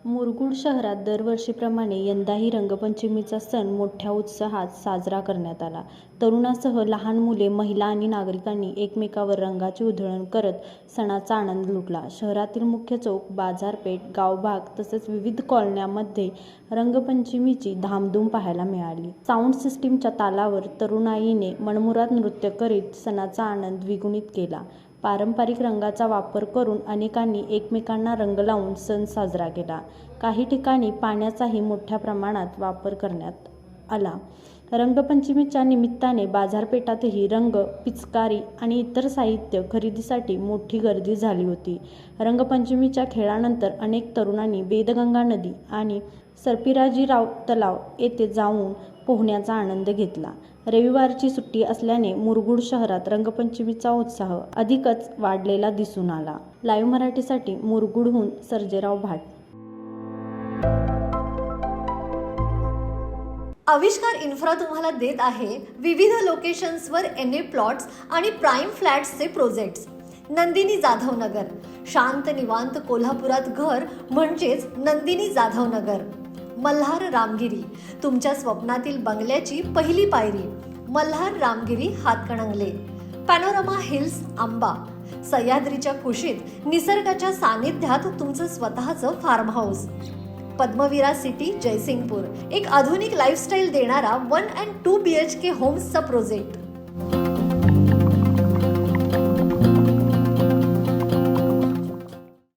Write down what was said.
मुरगुड शहरात दरवर्षीप्रमाणे यंदाही रंगपंचमीचा सण मोठ्या उत्साहात साजरा करण्यात आला. तरुणासह लहान मुले, महिला आणि नागरिकांनी एकमेकांवर रंगाची उधळण करत सणाचा आनंद लुटला. शहरातील मुख्य चौक, बाजारपेठ, गावभाग तसेच विविध कॉलन्यांमध्ये रंगपंचमीची धामधूम पाहायला मिळाली. साऊंड सिस्टीमच्या तालावर तरुणाईने मनमुराद नृत्य करीत सणाचा आनंद द्विगुणित केला. पारंपरिक रंगाचा वापर करून अनेकांनी एकमेकांना रंग लावून सण साजरा केला. काही ठिकाणी पाण्याचाही मोठ्या प्रमाणात वापर करण्यात आला. रंगपंचमीच्या निमित्ताने बाजारपेठातही रंग, पिचकारी आणि इतर साहित्य खरेदीसाठी मोठी गर्दी झाली होती. रंगपंचमीच्या खेळानंतर अनेक तरुणांनी वेदगंगा नदी आणि सर्पिराजीराव तलाव येथे जाऊन पोहण्याचा आनंद घेतला. रविवारची सुट्टी असल्याने मुरगुड शहरात रंगपंचमीचा उत्साह अधिकच वाढलेला दिसून आला. लाईव्ह मराठीसाठी मुरगुडहून सर्जेराव भाट. आविष्कार इन्फ्रा तुम्हाला देत आहे विविध लोकेशन्सवर NA प्लॉट्स आणि प्राईम फ्लॅट्सचे प्रोजेक्ट्स. नंदिनी जाधव नगर, शांत निवांत कोल्हापुरात घर म्हणजेच नंदिनी जाधव नगर. मल्हार रामगिरी, तुमच्या स्वप्नातील बंगल्याची पहिली पायरी. मल्हार रामगिरी हातकणंगले. पॅनोरमा हिल्स आंबा, सह्याद्रीच्या कुशीत निसर्गाच्या सानिध्यात तुमचं स्वतःचं फार्म हाऊस. पद्मविरा सिटी जयसिंगपूर, एक आधुनिक लाईफस्टाईल देणारा 1 and 2 BHK होम्सचा प्रोजेक्ट.